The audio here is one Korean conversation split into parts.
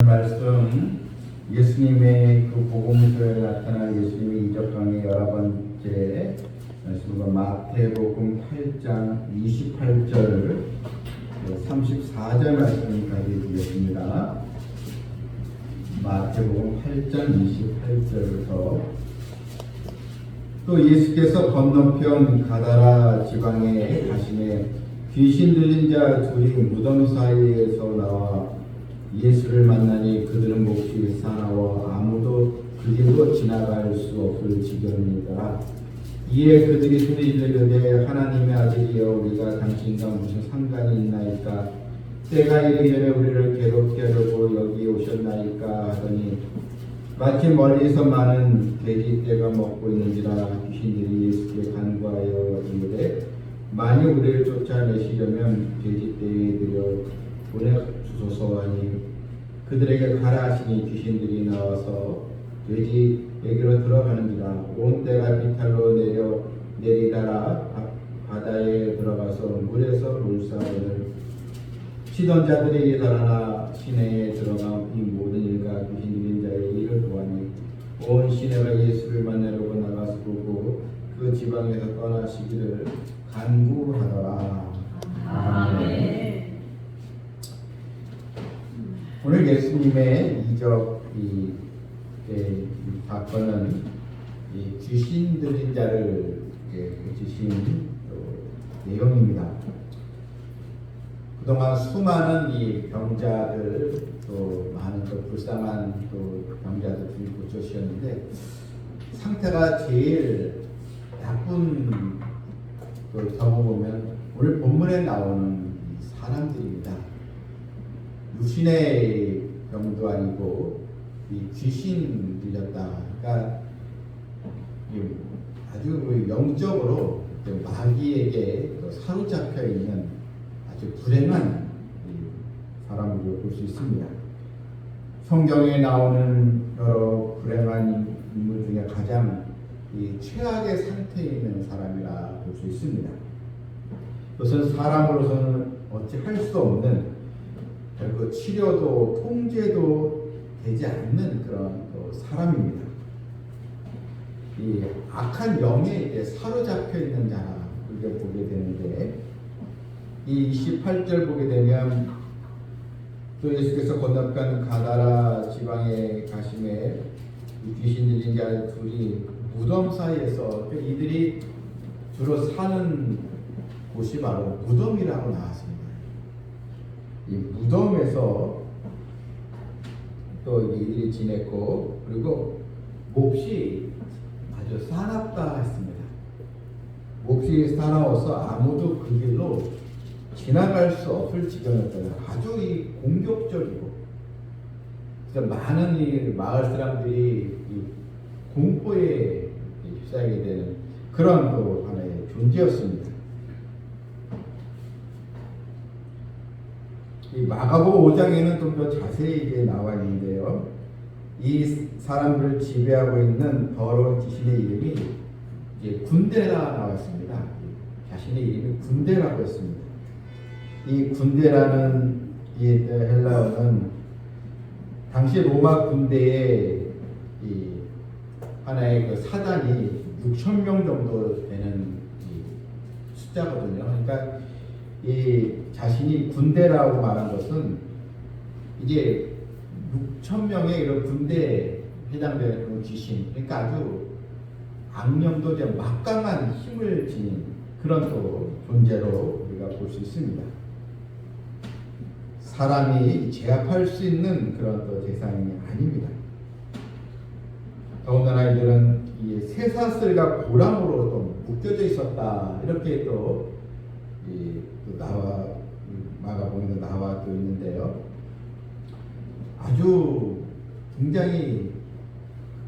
말씀 예수님의 그 복음서에 나타난 예수님의 이적 강의 11번째 말씀은 마태복음 8장 28절 34절 말씀까지 드렸습니다. 마태복음 8장 28절부터 또 예수께서 건너편 가다라 지방에 가시매 귀신 들린 자 둘이 무덤 사이에서 나와 예수를 만나니 그들은 몹시 사나워 아무도 그 길로 지나갈 수 없을 지경이니라. 이에 그들이 소리지르되 하나님의 아들이여 우리가 당신과 무슨 상관이 있나이까? 때가 이르기 전에 우리를 괴롭게 하려고 여기 오셨나이까 하더니 마치 멀리서 많은 돼지떼가 먹고 있는지라. 귀신들이 예수께 간구하여 이르되 만일 우리를 쫓아내시려면 돼지떼에 들여 보내주소서 하니 그들에게 가라 하시니 귀신들이 나와서 돼지에게로 들어가는지라. 온 떼가 비탈로 내리다가 바다에 들어가서 물에서 물싸움을 치던 자들이 달아나 시내에 들어가 이 모든 일과 귀신 들린 자의 일을 보아니 온 시내가 예수를 만나려고 나가서 보고 그 지방에서 떠나시기를 간구하더라. 아멘. 오늘 예수님의 이적 이 사건은 귀신 들린 자를 고치신 내용입니다. 그동안 수많은 이 병자들 또 많은 또 불쌍한 또 병자들을 고쳐주셨는데 상태가 제일 나쁜 그 경우 보면 오늘 본문에 나오는 사람들입니다. 육신의 병도 아니고 이 귀신 들렸다. 그러니까 아주 영적으로 마귀에게 사로잡혀 있는 아주 불행한 사람으로 볼 수 있습니다. 성경에 나오는 여러 불행한 인물 중에 가장 최악의 상태에 있는 사람이라 볼 수 있습니다. 그것은 사람으로서는 어찌 할 수 없는 그 치료도 통제도 되지 않는 그런 사람입니다. 이 악한 영에 사로잡혀 있는 자라 우리가 보게 되는데 이 28절 보게 되면 또 예수께서 건너편 가다라 지방에 가심에 귀신 들린 자 둘이 무덤 사이에서 이들이 주로 사는 곳이 바로 무덤이라고 나왔습니다. 이 무덤에서 또 이들이 지냈고 그리고 몹시 아주 사납다 했습니다. 몹시 사나워서 아무도 그 길로 지나갈 수 없을 지경이었다. 아주 이 공격적이고 그래서 많은 이 마을 사람들이 이 공포에 휩싸이게 되는 그런 또 하나의 존재였습니다. 이 마가복음 5장에는 좀 더 자세히 나와 있는데요. 이 사람들을 지배하고 있는 더러운 귀신의 이름이 군대라 나왔습니다. 자신의 이름이 군대라고 했습니다. 이 군대라는 이 헬라어는 당시 로마 군대의 이 하나의 그 사단이 6,000명 정도 되는 숫자거든요. 그러니까 이 자신이 군대라고 말한 것은 이제 6,000명의 이런 군대에 해당되는 그런 귀신, 그러니까 아주 악령도 이제 막강한 힘을 지닌 그런 또 존재로 우리가 볼 수 있습니다. 사람이 제압할 수 있는 그런 또 대상이 아닙니다. 더군다나 이들은 이 쇠사슬과 고랑으로 또 묶여져 있었다 이렇게 또 나와 마가복음에도 나와 또 있는데요. 아주 굉장히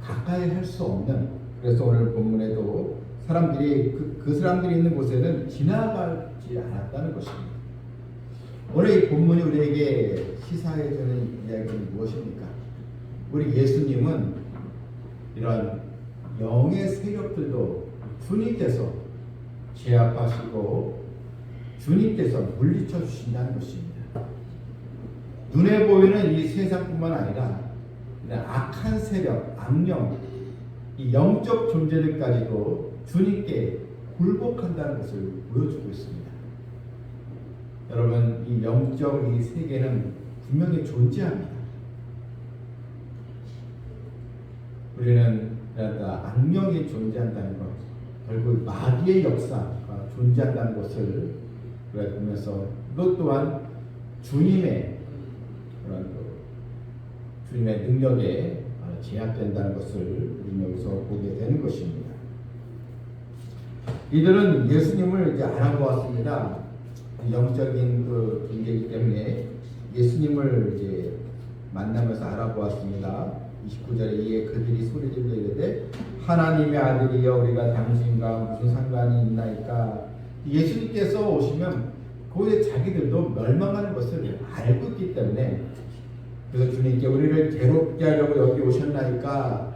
가까이 할 수 없는, 그래서 오늘 본문에도 사람들이 그 사람들이 있는 곳에는 지나가지 않았다는 것입니다. 오늘 이 본문이 우리에게 시사해주는 이야기는 무엇입니까? 우리 예수님은 이런 영의 세력들도 주님께서 제압하시고 주님께서 물리쳐 주신다는 것입니다. 눈에 보이는 이 세상뿐만 아니라 악한 세력, 악령, 이 영적 존재들까지도 주님께 굴복한다는 것을 보여주고 있습니다. 여러분, 이 영적 이 세계는 분명히 존재합니다. 우리는 악령이 존재한다는 것, 결국 마귀의 역사가 존재한다는 것을 우리가 보면서 이것 또한 주님의 그런 주님의 능력에 제약된다는 것을 우리는 여기서 보게 되는 것입니다. 이들은 예수님을 이제 알아보았습니다. 영적인 그 존재이기 때문에 예수님을 이제 만나면서 알아보았습니다. 29절에 이에 그들이 소리질러 이르되 하나님의 아들이여 우리가 당신과 무슨 상관이 있나이까. 예수님께서 오시면 거기에 자기들도 멸망하는 것을 알고 있기 때문에 그래서 주님께 우리를 괴롭게 하려고 여기 오셨나이까.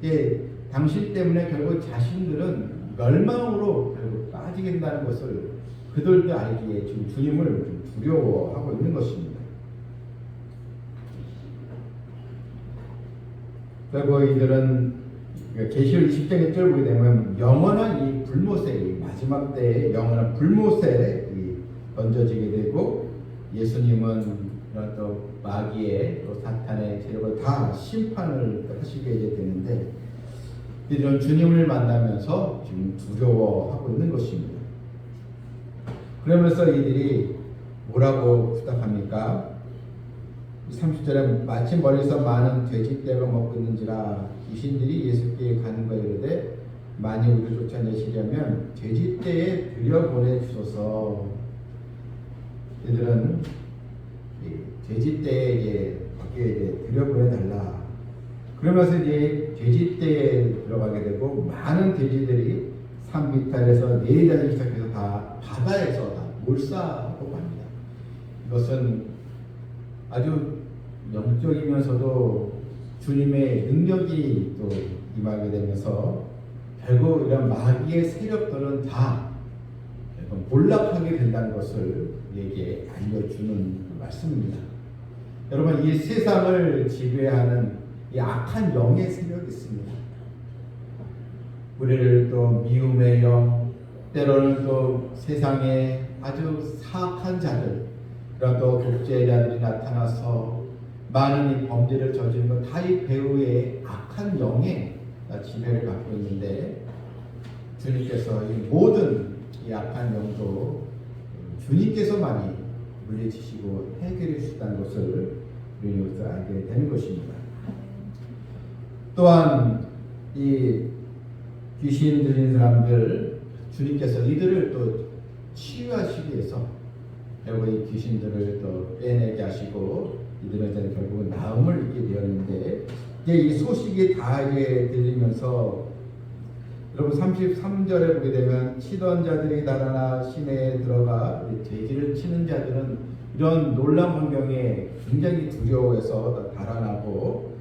예, 당신 때문에 결국 자신들은 멸망으로 결국 빠지게 된다는 것을 그들도 알기에 지금 주님을 두려워하고 있는 것입니다. 그리고 이들은 계시록 20장에 쫄보게 되면 영원한 이 불못에 마지막 때에 영원한 불못에 던져지게 되고 예수님은 또 마귀의 또 사탄의 세력을 다 심판을 하시게 되는데 이들은 주님을 만나면서 지금 두려워하고 있는 것입니다. 그러면서 이들이 뭐라고 부탁합니까? 30절에 마침 멀리서 많은 돼지떼가 먹고 있는지라 귀신들이 예수께 가는 거에 이르되 만일 우리를 쫓아내시려면 돼지떼에 들여보내 주소서. 이들은 돼지떼에 거기에 들여보내달라. 그러면서 이제 돼지떼에 들어가게 되고 많은 돼지들이 산비탈에서 내리다니기 시작해서 다 바다에서 다 몰사하고 갑니다. 이것은 아주 영적이면서도 주님의 능력이 또 임하게 되면서 결국 이런 마귀의 세력들은 다 몰락하게 된다는 것을 우리에게 알려주는 말씀입니다. 여러분, 이 세상을 지배하는 이 악한 영의 세력이 있습니다. 우리를 또 미움의 영, 때로는 또 세상에 아주 사악한 자들, 그런 또 독재자들이 나타나서 많은 이 범죄를 저지른 것 다 이 배후의 악한 영의 지배를 받고 있는데 주님께서 이 모든 이 악한 영도 주님께서만이 물리치시고 해결해 주셨다는 것을 우리는 여기서 알게 되는 것입니다. 또한 이 귀신 들린 사람들 주님께서 이들을 또 치유하시기 위해서 결국 이 귀신들을 또 빼내게 하시고 이들은 결국은 나음을 입게 되었는데 이제 이 소식이 다 이제 들리면서 여러분 33절에 보게 되면 치던 자들이 달아나 시내에 들어가 돼지를 치는 자들은 이런 놀라운 환경에 굉장히 두려워해서 달아나고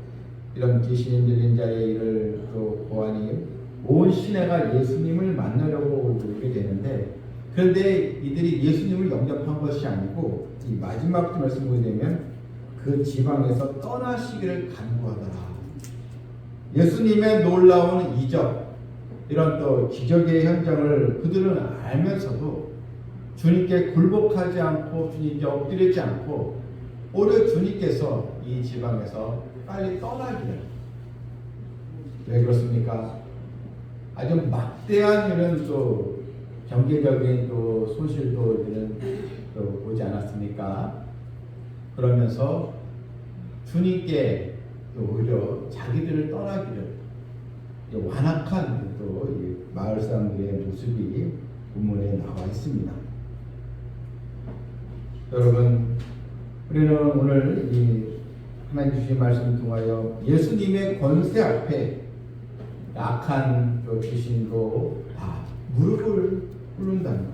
이런 귀신 들린 자의 일을 또 보아니 온 시내가 예수님을 만나려고 오게 되는데 그런데 이들이 예수님을 영접한 것이 아니고 이 마지막 말씀 보게 되면 그 지방에서 떠나시기를 간구하더라. 예수님의 놀라운 이적 이런 또 기적의 현장을 그들은 알면서도 주님께 굴복하지 않고 주님께 엎드리지 않고 오히려 주님께서 이 지방에서 빨리 떠나기를. 왜 그렇습니까? 아주 막대한 이런 또 경제적인 또 손실도 이들은 또 보지 않았습니까? 그러면서 주님께 또 오히려 자기들을 떠나기를 완악한 또 이 마을 사람들의 모습이 본문에 나와 있습니다. 여러분, 우리는 오늘 이 하나님 주신 말씀을 통하여 예수님의 권세 앞에 악한 귀신도 다 무릎을 꿇는다는 것.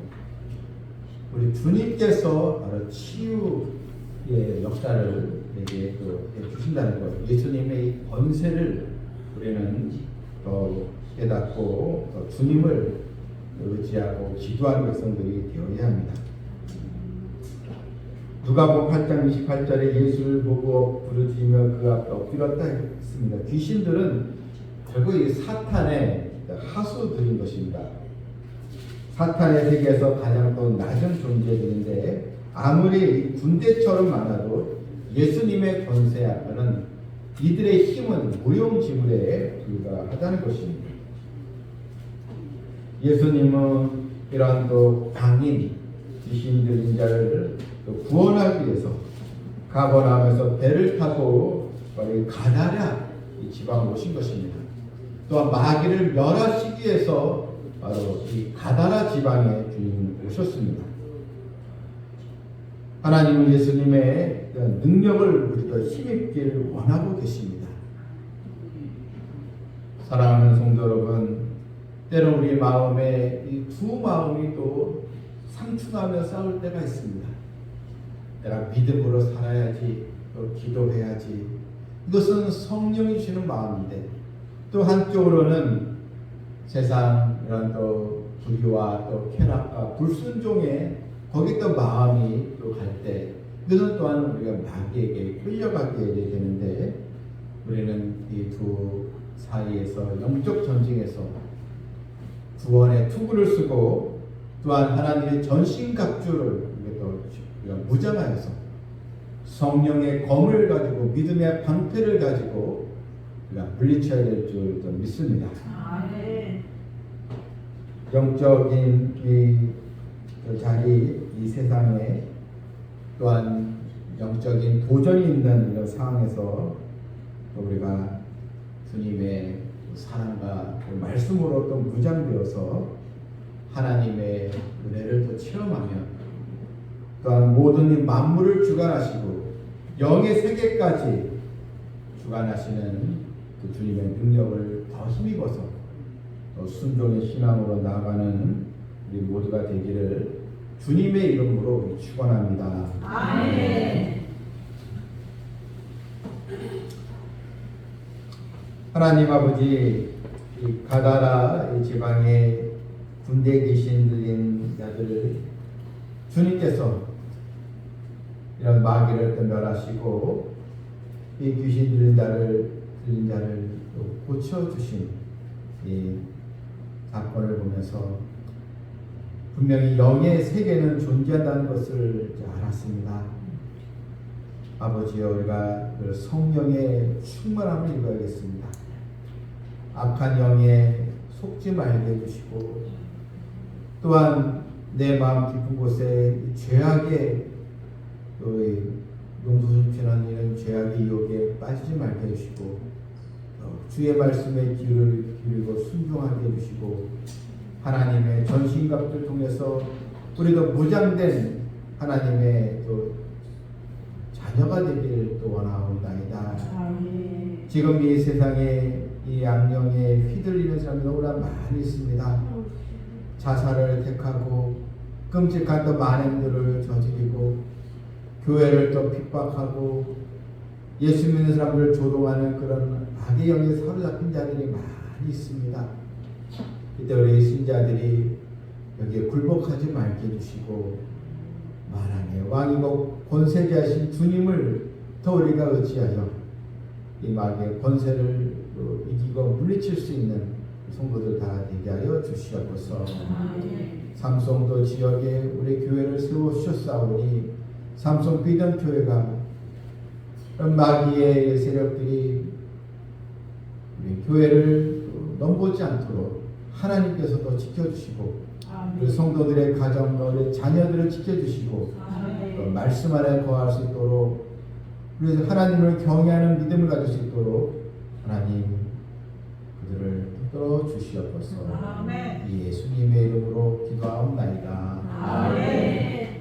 우리 주님께서 바로 치유의 역사를 내게 또 해주신다는 것. 예수님의 이 권세를 우리는 더 깨닫고 더 주님을 의지하고 기도하는 백성들이 되어야 합니다. 누가복음 8장 28절에 예수를 보고 부르짖으며 그 앞에 엎드렸다 했습니다. 귀신들은 결국 이 사탄의 하수들인 것입니다. 사탄의 세계에서 가장 또 낮은 존재들인데 아무리 군대처럼 많아도 예수님의 권세 앞에는 이들의 힘은 무용지물에 불과하다는 것입니다. 예수님은 이러한 또 광인, 귀신 들린 자를 구원하기 위해서 가버나움에서 배를 타고 가다랴 이 지방에 오신 것입니다. 또한 마귀를 멸하시기 위해서 바로 이 가다라 지방에 주님 오셨습니다. 하나님은 예수님의 능력을 우리가 힘입기를 원하고 계십니다. 사랑하는 성도 여러분, 때로 우리 마음에 이 두 마음이 또 상충하며 싸울 때가 있습니다. 내가 믿음으로 살아야지, 또 기도해야지. 이것은 성령이 주시는 마음인데, 또 한쪽으로는 세상 이런 또 불의와 또 쾌락과 불순종에 거기 또 마음이 또 갈 때, 이것은 또한 우리가 마귀에게 끌려가게 되는데, 우리는 이 두 사이에서 영적 전쟁에서 구원의 투구를 쓰고 또한 하나님의 전신갑주를 무장하여서 성령의 검을 가지고 믿음의 방패를 가지고 우리가 물리쳐야 될 줄 믿습니다. 영적인 이 자리, 이 세상에 또한 영적인 도전이 있는 이런 상황에서 우리가 주님의 사랑과 그 말씀으로 또 무장되어서 하나님의 은혜를 또 체험하며 또한 모든 이 만물을 주관하시고 영의 세계까지 주관하시는 그 주님의 능력을 더 힘입어서 또 순종의 신앙으로 나아가는 우리 모두가 되기를 주님의 이름으로 축원합니다. 아멘. 하나님 아버지, 이 가다라 이 지방에 군대 귀신 들린 자들을 주님께서 이런 마귀를 또 멸하시고 이 귀신 들린 자를 또 고쳐주신 이 사건을 보면서 분명히 영의 세계는 존재한다는 것을 알았습니다. 아버지여, 우리가 그 성령의 충만함을 입어야겠습니다. 악한 영에 속지 말게 해주시고 또한 내 마음 깊은 곳에 죄악의 용서심치는 이런 죄악의 유혹에 빠지지 말게 해주시고 주의 말씀에 귀를 기울이고 순종하게 해주시고 하나님의 전신갑주를 통해서 우리도 무장된 하나님의 또 자녀가 되기를 또 원하옵나이다. 지금 이 세상에 이 악령에 휘둘리는 사람이 너무나 많이 있습니다. 자살을 택하고 끔찍한 또 만행들을 저지르고 교회를 또 핍박하고 예수 믿는 사람들을 조롱하는 그런 악의 영에 사로잡힌 자들이 많이 있습니다. 이때 우리 신자들이 여기에 굴복하지 말게 해주시고 만왕의 왕이고 권세자이신 주님을 더 우리가 의지하여 이 마귀의 권세를 이기고 물리칠 수 있는 성도들 다 되게 하여 주시옵소서. 삼성도 지역에 우리 교회를 세워주셨사오니 삼성 비전교회가 마귀의 세력들이 우리 교회를 넘보지 않도록 하나님께서도 지켜주시고 우리 성도들의 가정과 우리 자녀들을 지켜주시고 말씀 안에 거할 수 있도록 그래서 하나님을 경외하는 믿음을 가질 수 있도록 하나님 그들을 붙들어 주시옵소서. 예수님의 이름으로 기도하옵나이다. 아멘.